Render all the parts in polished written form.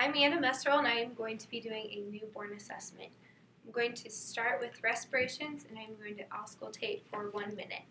I'm Anna Messerl, and I am going to be doing a newborn assessment. I'm going to start with respirations, and I'm going to auscultate for 1 minute.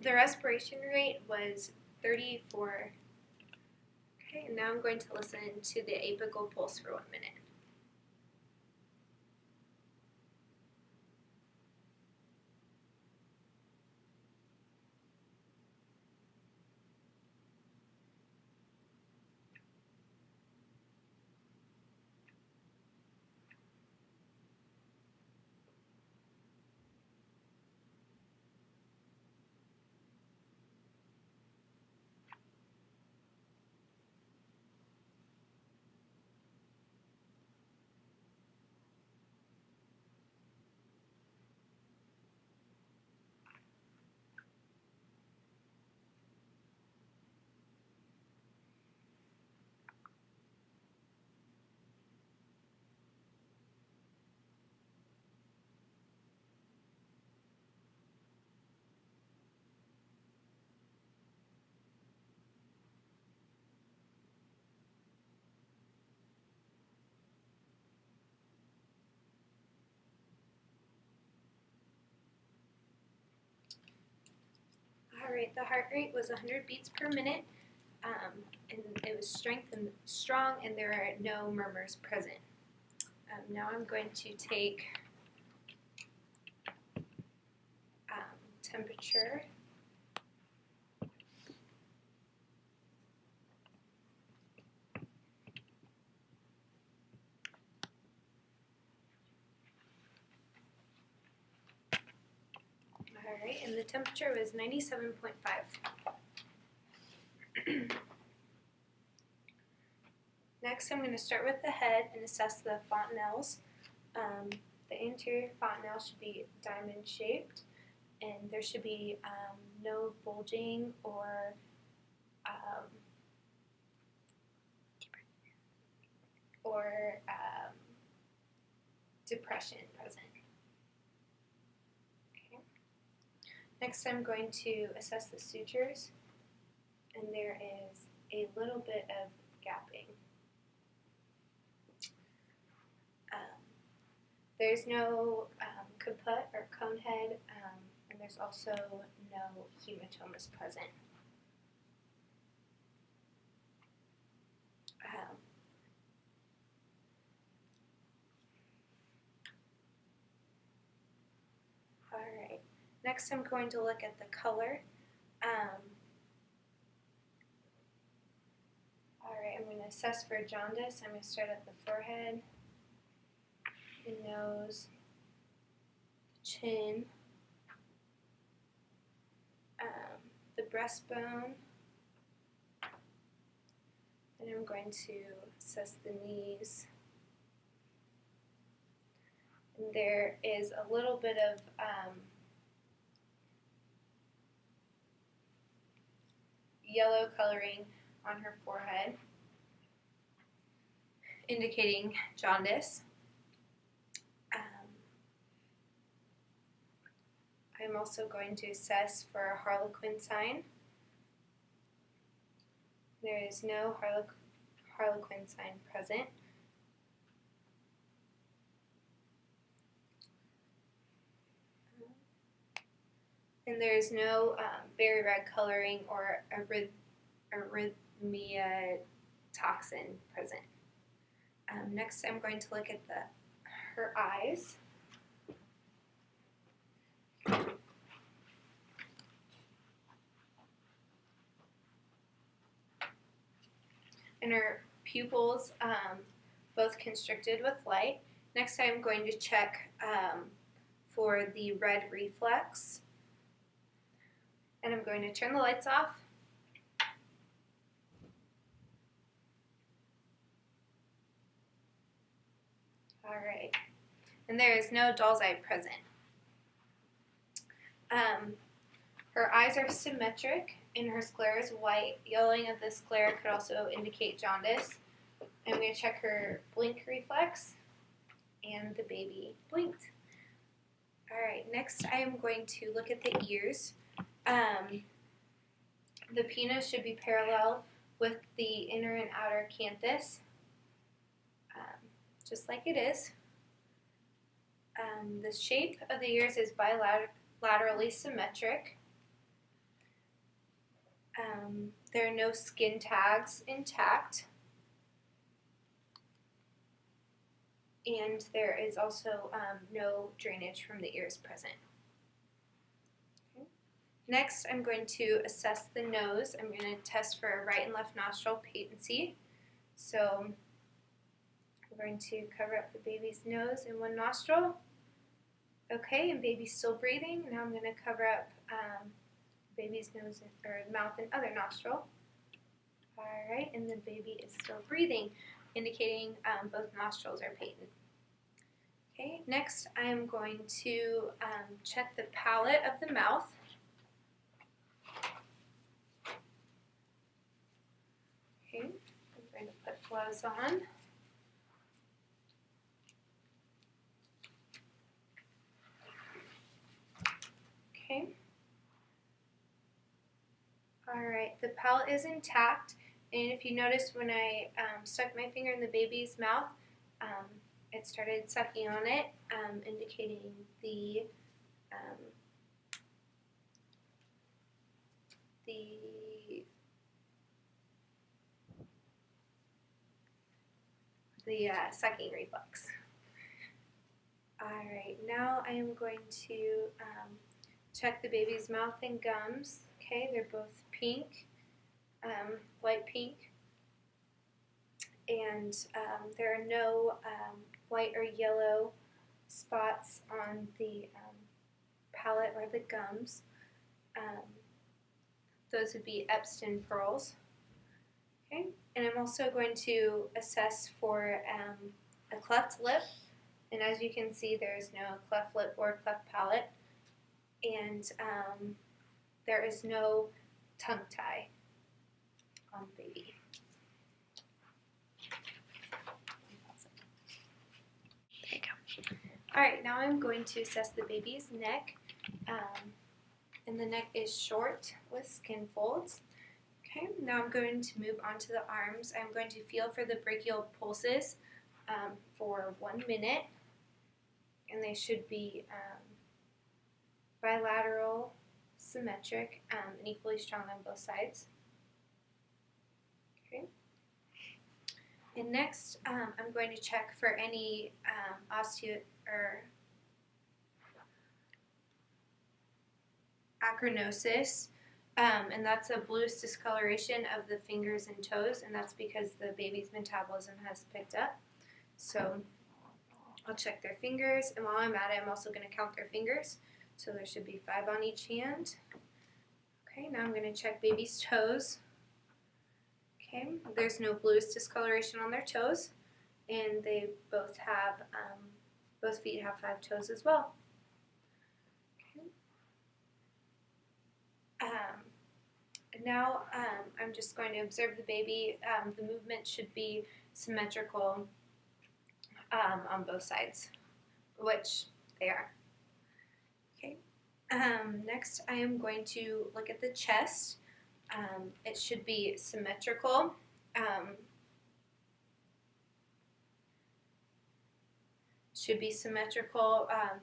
The respiration rate was 34. Okay, and now I'm going to listen to the apical pulse for 1 minute. Alright, the heart rate was 100 beats per minute, and it was strong, and there are no murmurs present. Now I'm going to take temperature. Alright, and the temperature was 97.5. Next, I'm going to start with the head and assess the fontanelles. The anterior fontanelle should be diamond shaped, and there should be no bulging or depression present. Okay. Next, I'm going to assess the sutures, and there is a little bit of gapping. There's no kaput or cone head, and there's also no hematomas present. Alright, next I'm going to look at the color. Alright, I'm going to assess for jaundice. I'm going to start at the forehead, the nose, the chin, the breastbone, and I'm going to assess the knees. And there is a little bit of yellow coloring on her forehead, indicating jaundice. I'm also going to assess for a Harlequin sign. There is no Harlequin sign present. And there is no berry red coloring or arrhythmia toxin present. Next, I'm going to look at her eyes. And her pupils both constricted with light. Next, I'm going to check for the red reflex. And I'm going to turn the lights off. All right. And there is no doll's eye present. Her eyes are symmetric and her sclera is white. Yellowing of the sclera could also indicate jaundice. I'm going to check her blink reflex, and the baby blinked. All right, next I am going to look at the ears. The pinna should be parallel with the inner and outer canthus, just like it is. The shape of the ears is bilaterally symmetric. There are no skin tags intact. And there is also no drainage from the ears present. Okay. Next, I'm going to assess the nose. I'm going to test for right and left nostril patency. So I'm going to cover up the baby's nose in one nostril. Okay, and baby's still breathing. Now I'm going to cover up baby's nose or mouth and other nostril. All right, and the baby is still breathing, indicating both nostrils are patent. Okay, next I am going to check the palate of the mouth. Okay, I'm going to put gloves on. Okay. Alright, the palate is intact, and if you notice when I stuck my finger in the baby's mouth, it started sucking on it, indicating the sucking reflex. Alright, now I am going to check the baby's mouth and gums. Okay, they're both pink, light pink, and there are no white or yellow spots on the palate or the gums. Those would be Epstein pearls. Okay, and I'm also going to assess for a cleft lip, and as you can see, there is no cleft lip or cleft palate, and there is no tongue tie on the baby. There you go. Alright, now I'm going to assess the baby's neck. And the neck is short with skin folds. Okay, now I'm going to move on to the arms. I'm going to feel for the brachial pulses for 1 minute. And they should be bilateral, symmetric, and equally strong on both sides. Okay. And next, I'm going to check for any acronosis, and that's a bluish discoloration of the fingers and toes, and that's because the baby's metabolism has picked up. So I'll check their fingers, and while I'm at it, I'm also going to count their fingers. So there should be 5 on each hand. Okay, now I'm going to check baby's toes. Okay, there's no bluish discoloration on their toes, and they both have, both feet have 5 toes as well. Okay. Now I'm just going to observe the baby. The movement should be symmetrical on both sides, which they are. Okay. Next, I am going to look at the chest. It should be symmetrical.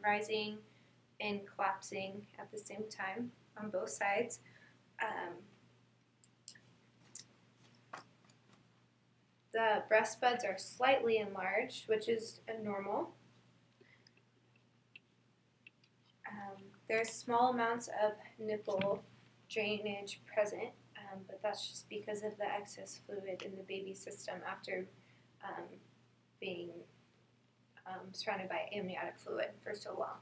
Rising and collapsing at the same time on both sides. The breast buds are slightly enlarged, which is normal. There's small amounts of nipple drainage present, but that's just because of the excess fluid in the baby's system after being surrounded by amniotic fluid for so long.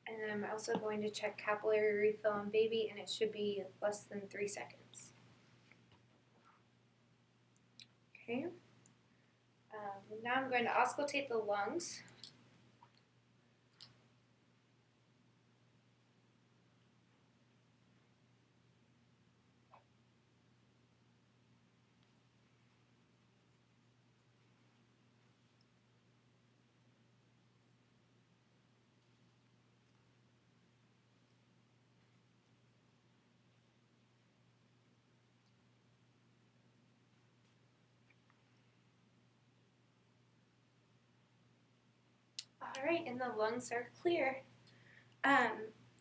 And then I'm also going to check capillary refill on baby, and it should be less than 3 seconds. Okay. Now I'm going to auscultate the lungs. Alright, and the lungs are clear.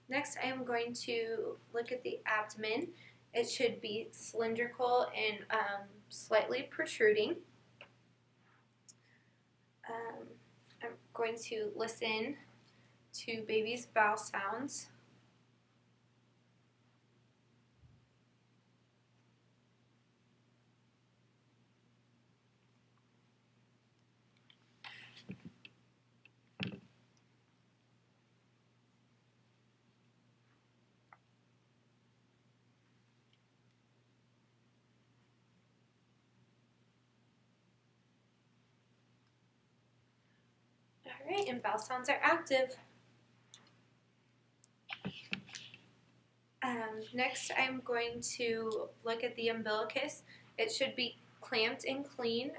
Next I am going to look at the abdomen. It should be cylindrical and slightly protruding. I'm going to listen to baby's bowel sounds. Alright, and bowel sounds are active. Next, I'm going to look at the umbilicus. It should be clamped and clean.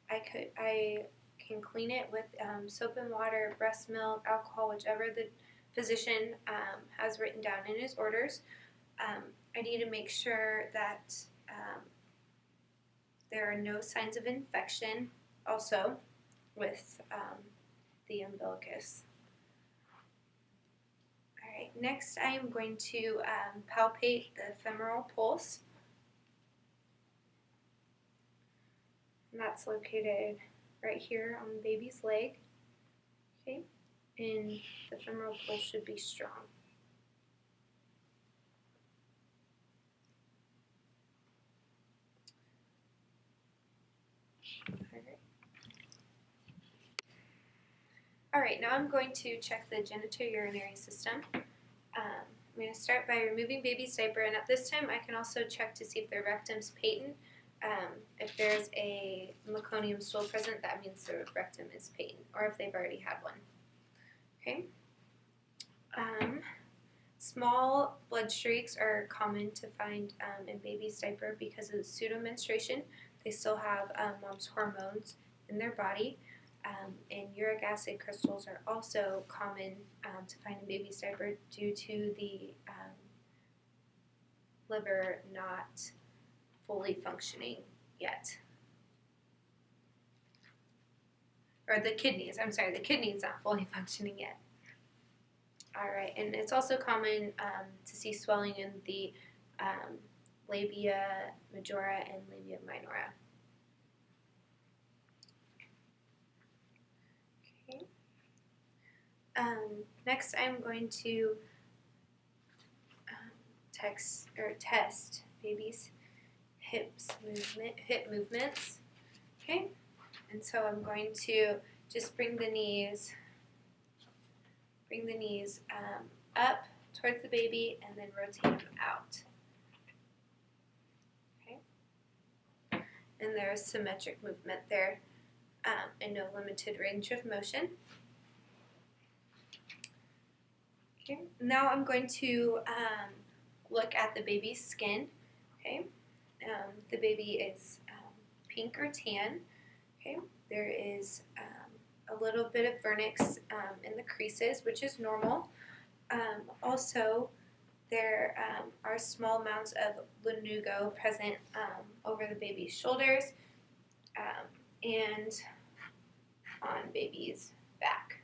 I can clean it with soap and water, breast milk, alcohol, whichever the physician has written down in his orders. I need to make sure that there are no signs of infection also with the umbilicus. Alright, next I am going to palpate the femoral pulse. And that's located right here on the baby's leg. Okay, and the femoral pulse should be strong. Alright, now I'm going to check the genitourinary system. I'm going to start by removing baby's diaper, and at this time I can also check to see if their rectum's patent. If there's a meconium stool present, that means the rectum is patent, or if they've already had one. Okay. Small blood streaks are common to find in baby's diaper because of the pseudomenstruation. They still have mom's hormones in their body. And uric acid crystals are also common to find in baby's diaper due to the liver not fully functioning yet. Or the kidneys, I'm sorry, the kidneys not fully functioning yet. Alright, and it's also common to see swelling in the labia majora and labia minora. Okay. Next, I'm going to test baby's hip movements. Okay, and so I'm going to just bring the knees up towards the baby and then rotate them out. Okay, and there's symmetric movement there and no limited range of motion. Okay, now I'm going to look at the baby's skin. Okay, the baby is pink or tan. Okay, there is a little bit of vernix in the creases, which is normal. Also, there are small amounts of lanugo present over the baby's shoulders and on baby's back.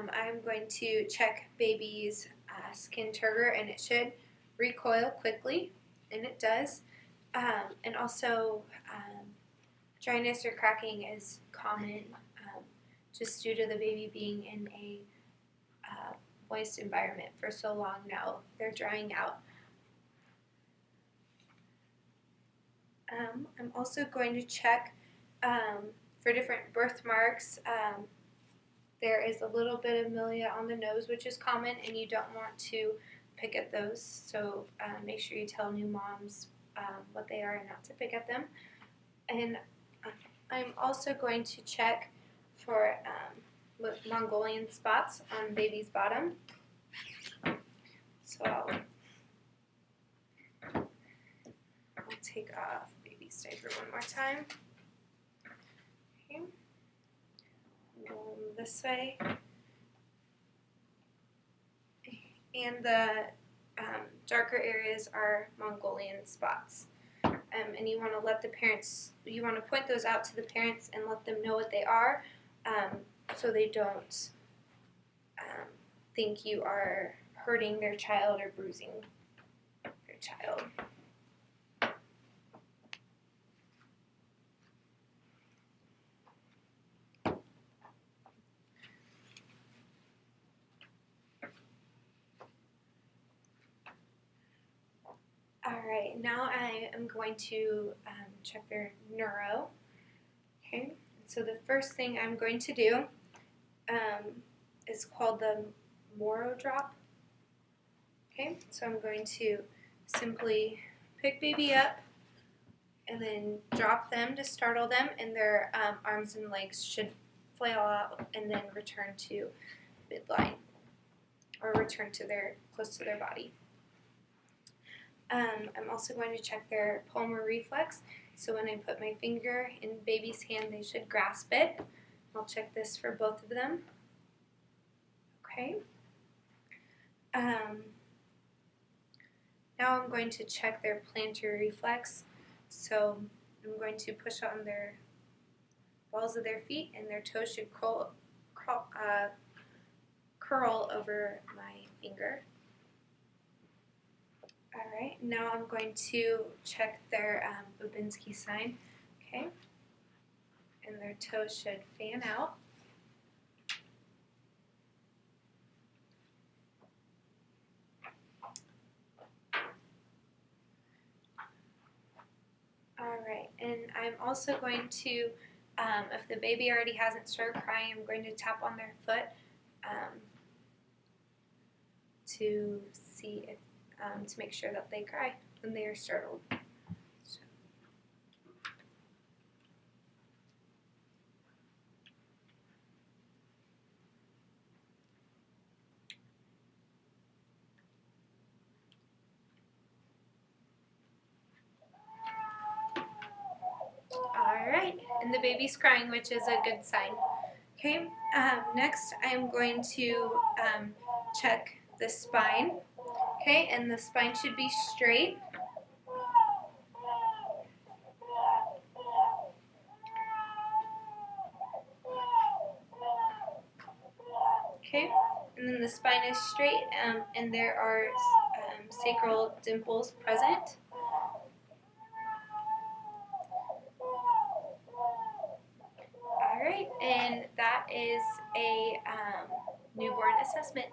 I'm going to check baby's skin turgor, and it should recoil quickly, and it does. And also, dryness or cracking is common just due to the baby being in a moist environment for so long now. They're drying out. I'm also going to check for different birthmarks. There is a little bit of milia on the nose, which is common, and you don't want to pick at those. So make sure you tell new moms what they are and not to pick at them. And I'm also going to check for Mongolian spots on baby's bottom. So I'll take off baby's diaper one more time. Okay. Go this way. And the darker areas are Mongolian spots. And you want to let the parents, you want to point those out to the parents and let them know what they are, so they don't think you are hurting their child or bruising their child. Alright, now I am going to check their neuro. Okay, so the first thing I'm going to do is called the Moro drop. Okay, so I'm going to simply pick baby up and then drop them to startle them, and their arms and legs should flail out and then return to midline or return to close to their body. I'm also going to check their palmar reflex. So when I put my finger in baby's hand, they should grasp it. I'll check this for both of them. Okay. Now I'm going to check their plantar reflex. So I'm going to push on their balls of their feet, and their toes should curl over my finger. Alright, now I'm going to check their Babinski sign, okay, and their toes should fan out. Alright, and I'm also going to, if the baby already hasn't started crying, I'm going to tap on their foot to see if to make sure that they cry when they are startled. So. Alright, and the baby's crying, which is a good sign. Okay, next I'm going to check the spine. Okay, and the spine should be straight. Okay, and then the spine is straight, and there are sacral dimples present. Alright, and that is a newborn assessment.